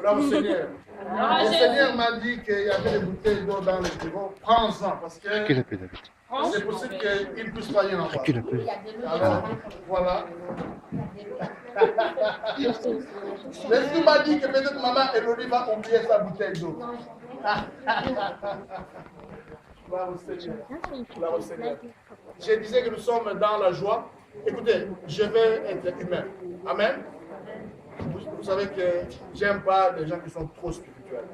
Là au Seigneur. Le Seigneur m'a dit qu'il y avait des bouteilles d'eau dans le bureau. Prends-en parce que c'est possible qu'il ne puisse pas y en avoir. Alors, voilà. L'Esprit m'a dit que peut-être maman Elodie va oublier sa bouteille d'eau. Gloire au Seigneur. Gloire au Seigneur. Je disais que nous sommes dans la joie. Écoutez, je vais être humain. Amen. Vous savez que j'aime pas les gens qui sont trop spirituels.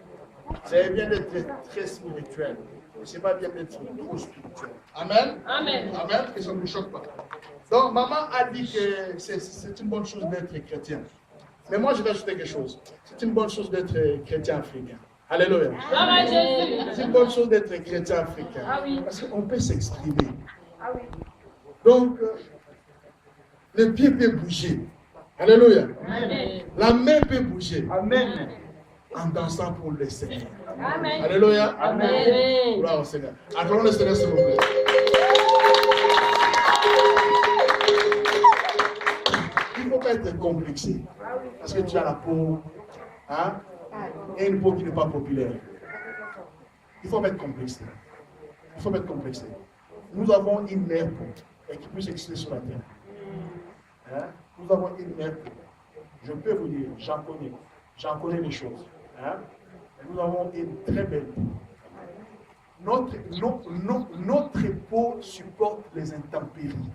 C'est bien d'être très spirituel. Mais c'est pas bien d'être trop spirituel. Amen. Amen. Amen. Que ça ne nous choque pas. Donc, maman a dit que c'est une bonne chose d'être chrétien. Mais moi, je vais ajouter quelque chose. C'est une bonne chose d'être chrétien africain. Alléluia. C'est une bonne chose d'être chrétien africain. Ah oui. Parce qu'on peut s'exprimer. Ah oui. Donc, le pied peut bouger. Alléluia. Amen. La main peut bouger. Amen. En dansant pour le Seigneur. Amen. Alléluia. Amen. Gloire au Seigneur. Acclamons le Seigneur, s'il vous plaît. Il ne faut pas être complexé. Parce que tu as la peau, hein, et une peau qui n'est pas populaire. Il faut être complexé. Il faut être complexé. Nous avons une mère et qui peut exister sur la terre. Hein? Nous avons une mère. Je peux vous dire, j'en connais les choses. Hein? Nous avons une très belle peau. Notre peau supporte les intempéries.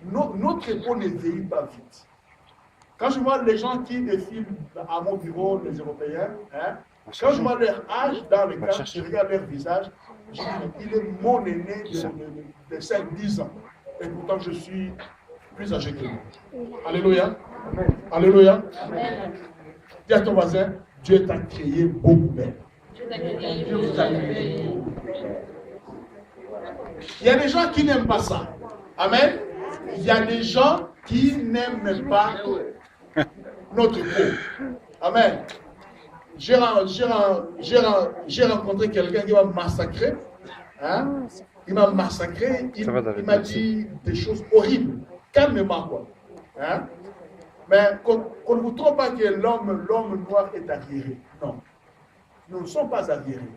Notre peau ne vieillit pas vite. Quand je vois les gens qui défilent à mon bureau, les Européens, hein, quand je vois leur âge dans le cas, je regarde leur visage, je dis, il est mon aîné de 5-10 ans. Et pourtant, je suis plus âgé que lui. Alléluia. Amen. Alléluia. Amen. Dis à ton voisin, Dieu t'a créé beaucoup belle. Dieu vous a créé beaucoup belle. Il y a des gens qui n'aiment pas ça. Amen. Il y a des gens qui n'aiment pas notre peau. Amen. J'ai rencontré quelqu'un qui m'a massacré. Hein? Il m'a massacré. Il m'a dit des choses horribles. Calmement, quoi. Hein? Mais qu'on ne vous trompe pas que l'homme noir est arriéré. Non. Nous ne sommes pas arriérés.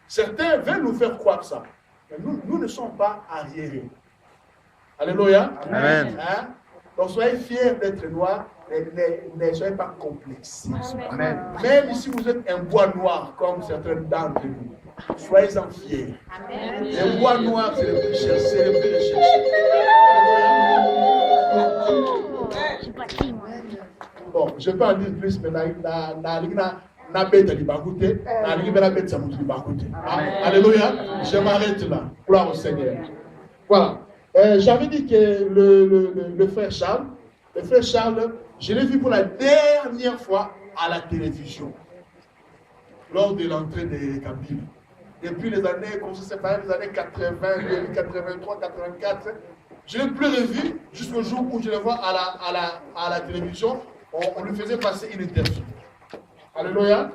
Certains veulent nous faire croire ça. Mais nous ne sommes pas arriérés. Alléluia. Amen. Hein? Donc soyez fiers d'être noirs, ne soyez pas complexés. Amen. Même si vous êtes un bois noir, comme certains d'entre vous, soyez-en fiers. Amen. Le bois noir, c'est le plus cher, c'est le plus recherché. Bon, je peux en dire plus, mais alléluia. Je m'arrête là. Gloire au Seigneur. Voilà. J'avais dit que le frère Charles, je l'ai vu pour la dernière fois à la télévision, lors de l'entrée des Kabyles. Depuis les années, comme ça s'est passé, les années 80, 83, 84, je ne l'ai plus revu jusqu'au jour où je le vois à la télévision. On lui faisait passer une interview. Alléluia.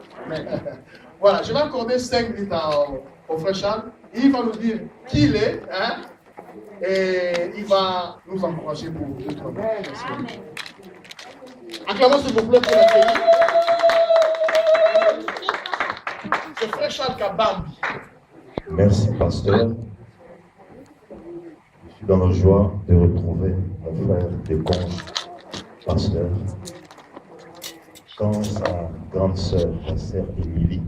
Voilà, je vais accorder 5 minutes au frère Charles. Il va nous dire qui il est, hein, et il va nous encourager pour le travail. Acclamons s'il vous plaît pour l'accueillir. C'est frère Charles Kabambi. Merci, pasteur. Je suis dans la joie de retrouver mon frère de conge, pasteur. Quand sa grande sœur, la sœur Émilie,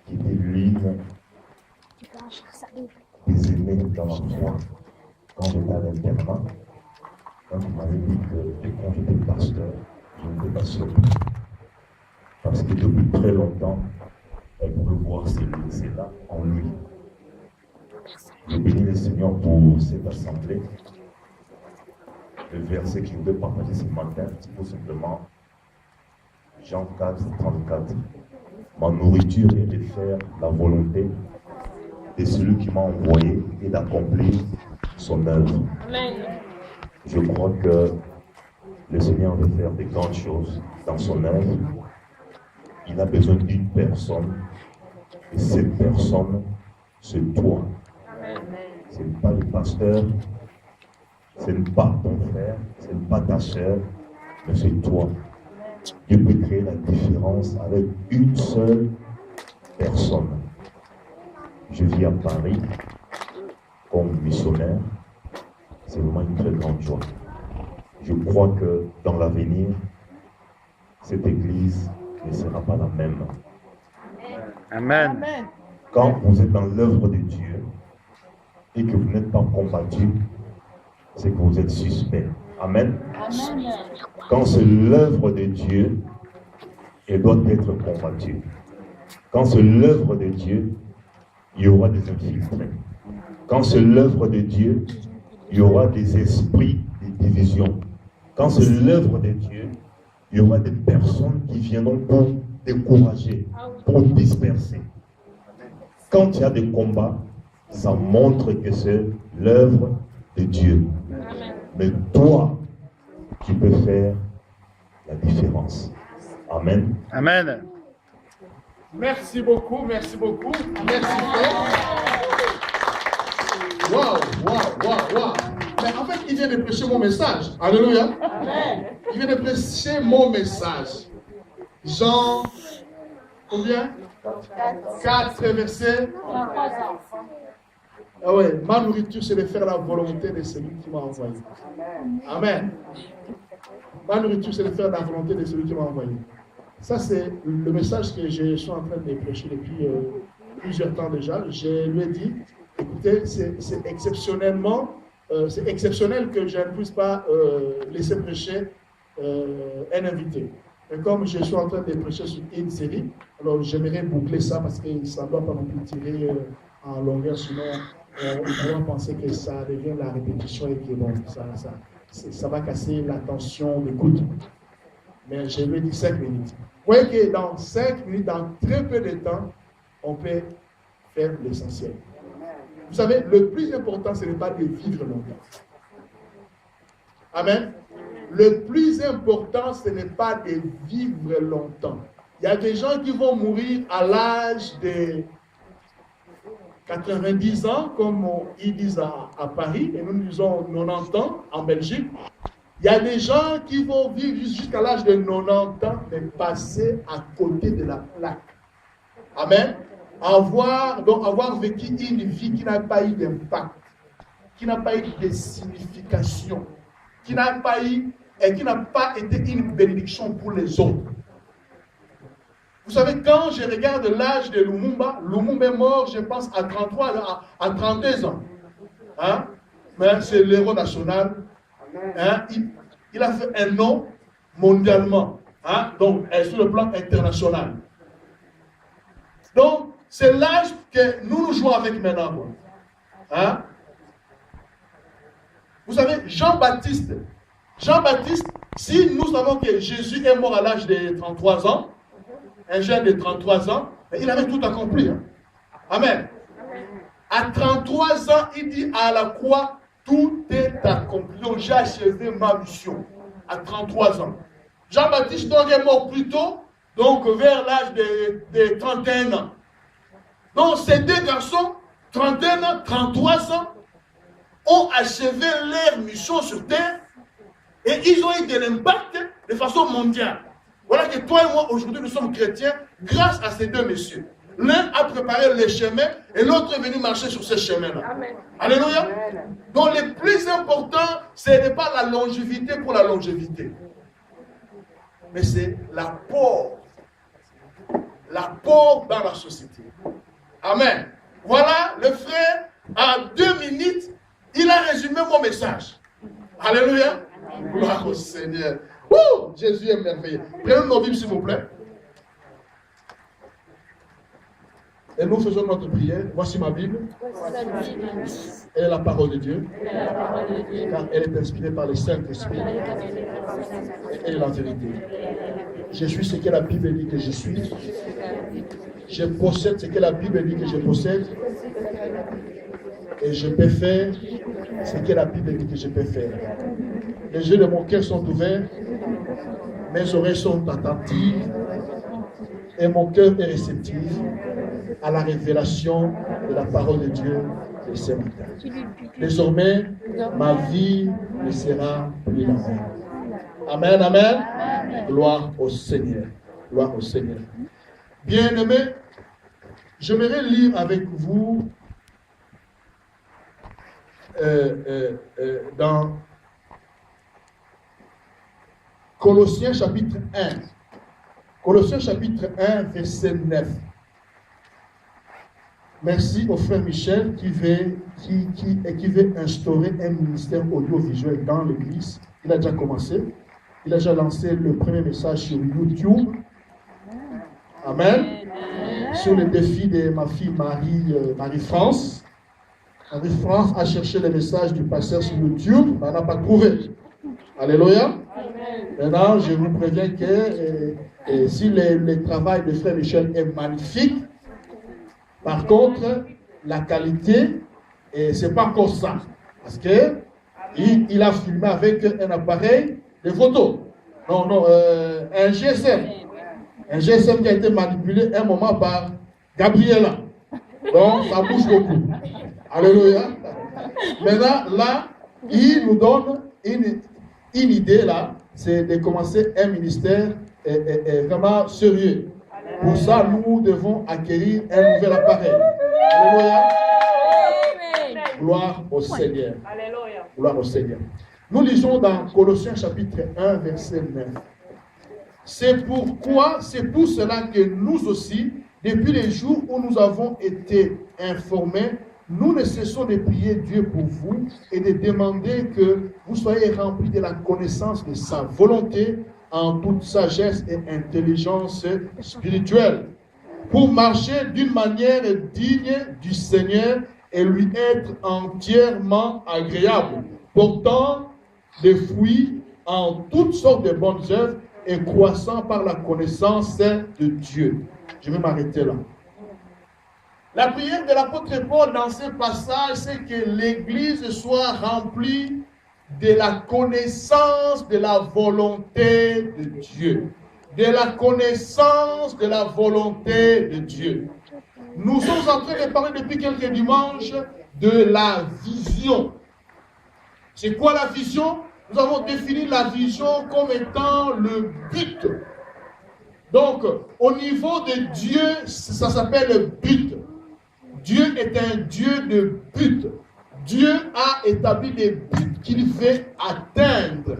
qui était l'une des aînées dans la foi, quand j'étais à l'internat, quand il m'avait dit que quand j'étais pasteur, je n'étais pas surpris. Parce que depuis très longtemps, elle pouvait voir cela en lui. Je bénis le Seigneur pour cette assemblée. Le verset que je voulais partager ce matin, c'est tout simplement Jean 4, 34. Ma nourriture est de faire la volonté de celui qui m'a envoyé et d'accomplir son œuvre. Amen. Je crois que le Seigneur veut faire de grandes choses dans son œuvre. Il a besoin d'une personne. Et cette personne, c'est toi. Ce n'est pas le pasteur, ce n'est pas ton frère, ce n'est pas ta soeur, mais c'est toi. Dieu peut créer la différence avec une seule personne. Je vis à Paris comme missionnaire. C'est vraiment une très grande joie. Je crois que dans l'avenir, cette église ne sera pas la même. Amen. Quand vous êtes dans l'œuvre de Dieu et que vous n'êtes pas combattu, c'est que vous êtes suspect. Amen. Amen. Quand c'est l'œuvre de Dieu, elle doit être combattue. Quand c'est l'œuvre de Dieu, il y aura des infiltrés. Quand c'est l'œuvre de Dieu, il y aura des esprits de division. Quand c'est l'œuvre de Dieu, il y aura des personnes qui viendront pour décourager, pour disperser. Quand il y a des combats, ça montre que c'est l'œuvre de Dieu. Mais toi, tu peux faire la différence. Amen. Amen. Merci beaucoup, merci beaucoup. Merci frère. Waouh. Mais en fait, il vient de prêcher mon message. Alléluia. Il vient de prêcher mon message. Jean, combien? 4 versets. Ah ouais, ma nourriture, c'est de faire la volonté de celui qui m'a envoyé. Amen. Ma nourriture, c'est de faire la volonté de celui qui m'a envoyé. Ça, c'est le message que je suis en train de prêcher depuis plusieurs temps déjà. Je lui ai dit, écoutez, c'est exceptionnel que je ne puisse pas laisser prêcher un invité. Et comme je suis en train de prêcher sur une série, alors j'aimerais boucler ça parce que ça ne doit pas non plus tirer en longueur, sinon on pourrait penser que ça devient la répétition et que bon, ça va casser l'attention d'écoute. Mais je lui ai dit 5 minutes. Vous voyez que dans 5 minutes, dans très peu de temps, on peut faire l'essentiel. Vous savez, le plus important, ce n'est pas de vivre longtemps. Amen. Le plus important, ce n'est pas de vivre longtemps. Il y a des gens qui vont mourir à l'âge de 90 ans, comme ils disent à Paris, et nous disons 90 ans en Belgique. Il y a des gens qui vont vivre jusqu'à l'âge de 90 ans, mais passer à côté de la plaque. Amen. Avoir vécu une vie qui n'a pas eu d'impact, qui n'a pas eu de signification, qui n'a pas été une bénédiction pour les autres. Vous savez, quand je regarde l'âge de Lumumba est mort, je pense, à 32 ans. Hein? Mais c'est l'héros national. Hein? Il a fait un nom mondialement. Hein? Donc, sur le plan international. Donc, c'est l'âge que nous jouons avec maintenant. Hein? Vous savez, Jean-Baptiste, si nous savons que Jésus est mort à l'âge de 33 ans, un jeune de 33 ans, il avait tout accompli. Hein? Amen. À 33 ans, il dit à la croix, tout est accompli. Donc j'ai achevé ma mission. À 33 ans. Jean-Baptiste donc est mort plus tôt, donc vers l'âge de 31 ans. Donc ces deux garçons, 31 ans, 33 ans, ont achevé leur mission sur terre et ils ont eu de l'impact de façon mondiale. Voilà que toi et moi, aujourd'hui, nous sommes chrétiens grâce à ces deux messieurs. L'un a préparé le chemin et l'autre est venu marcher sur ce chemin-là. Alléluia. Amen. Donc, le plus important, ce n'est pas la longévité pour la longévité. Mais c'est l'apport. L'apport dans la société. Amen. Voilà, le frère, en 2 minutes, il a résumé mon message. Alléluia. Gloire au Seigneur. Ouh, Jésus est merveilleux. Prenez nos Bibles, s'il vous plaît. Et nous faisons notre prière. Voici ma Bible. Elle est la parole de Dieu. Car elle est inspirée par le Saint-Esprit. Et elle est la vérité. Je suis ce que la Bible dit que je suis. Je possède ce que la Bible dit que je possède. Et je peux faire ce que la Bible dit que je peux faire. Les yeux de mon cœur sont ouverts. Mes oreilles sont attentives. Et mon cœur est réceptif à la révélation de la parole de Dieu de ce matin. Désormais, ma vie ne sera plus la même. Amen, amen. Gloire au Seigneur. Gloire au Seigneur. Bien-aimés, j'aimerais lire avec vous dans Colossiens chapitre 1. Colossiens chapitre 1, verset 9. Merci au frère Michel qui veut instaurer un ministère audiovisuel dans l'église. Il a déjà commencé. Il a déjà lancé le premier message sur YouTube. Amen. Sur le défi de ma fille Marie-France. Marie-France a cherché le message du pasteur sur YouTube, mais elle n'a pas trouvé. Alléluia. Maintenant, je vous préviens que si le travail de frère Michel est magnifique, par contre, la qualité, ce n'est pas encore ça. Parce que il a filmé avec un appareil de photo. Non, un GSM. Un GSM qui a été manipulé un moment par Gabriela. Donc, ça bouge beaucoup. Alléluia. Maintenant, là, il nous donne une idée, là, c'est de commencer un ministère vraiment sérieux. Pour ça, nous devons acquérir un nouvel appareil. Alléluia. Gloire au Seigneur. Gloire au Seigneur. Nous lisons dans Colossiens chapitre 1, verset 9. C'est pour cela que nous aussi, depuis les jours où nous avons été informés, nous ne cessons de prier Dieu pour vous et de demander que vous soyez remplis de la connaissance de sa volonté en toute sagesse et intelligence spirituelle, pour marcher d'une manière digne du Seigneur et lui être entièrement agréable, portant des fruits en toutes sortes de bonnes œuvres et croissant par la connaissance de Dieu. Je vais m'arrêter là. La prière de l'apôtre Paul dans ce passage, c'est que l'Église soit remplie de la connaissance de la volonté de Dieu. De la connaissance de la volonté de Dieu. Nous sommes en train de parler depuis quelques dimanches de la vision. C'est quoi la vision? Nous avons défini la vision comme étant le but. Donc, au niveau de Dieu, ça s'appelle le but. Dieu est un Dieu de but. Dieu a établi des buts qu'il veut atteindre.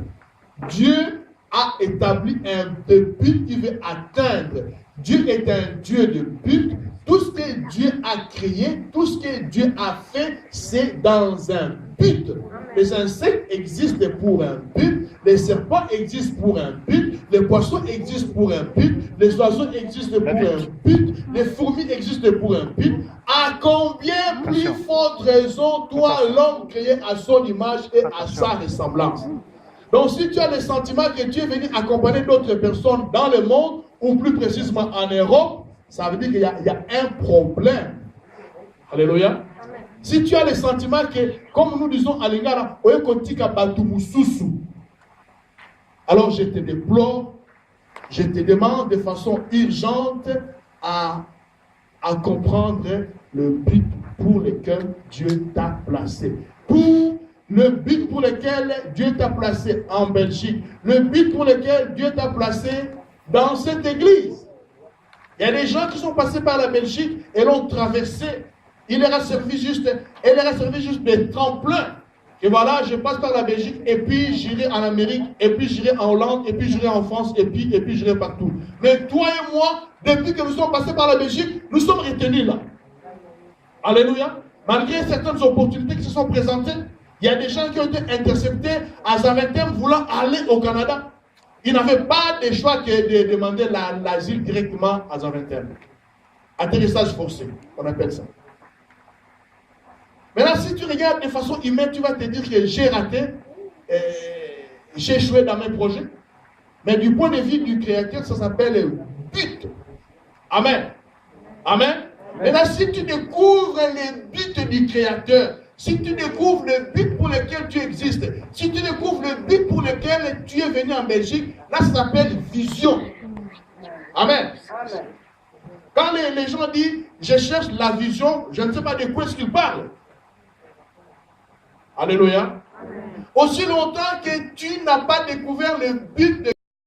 Dieu a établi un but qu'il veut atteindre. Dieu est un Dieu de but. Tout ce que Dieu a créé, tout ce que Dieu a fait, c'est dans un but. Les insectes existent pour un but, les serpents existent pour un but, les poissons existent pour un but, les oiseaux existent pour un but, les fourmis existent pour un but. À combien plus forte raison, toi, l'homme créé à son image et à sa ressemblance? Donc, si tu as le sentiment que Dieu est venu accompagner d'autres personnes dans le monde, ou plus précisément en Europe, ça veut dire qu'il y a un problème. Alléluia. Si tu as le sentiment que, comme nous disons à l'Ingara, alors je te déplore, je te demande de façon urgente à comprendre le but pour lequel Dieu t'a placé. Pour le but pour lequel Dieu t'a placé en Belgique, le but pour lequel Dieu t'a placé dans cette église. Il y a des gens qui sont passés par la Belgique et l'ont traversé. Il leur a servi juste des tremplins. Et voilà, je passe par la Belgique, et puis j'irai en Amérique, et puis j'irai en Hollande, et puis j'irai en France, et puis j'irai partout. Mais toi et moi, depuis que nous sommes passés par la Belgique, nous sommes retenus là. Alléluia. Malgré certaines opportunités qui se sont présentées, il y a des gens qui ont été interceptés à Zaventem voulant aller au Canada. Ils n'avaient pas de choix que de demander l'asile directement à Zaventem. Atterrissage forcé, on appelle ça. Maintenant, si tu regardes de façon humaine, tu vas te dire que j'ai raté, j'ai échoué dans mes projets. Mais du point de vue du Créateur, ça s'appelle but. Amen. Amen. Maintenant, si tu découvres les buts du Créateur, si tu découvres le but pour lequel tu existes, si tu découvres le but pour lequel tu es venu en Belgique, là, ça s'appelle vision. Amen. Amen. Quand les gens disent, je cherche la vision, je ne sais pas de quoi est-ce qu'ils parlent. Alléluia. Amen. Aussi longtemps que tu n'a pas découvert le but de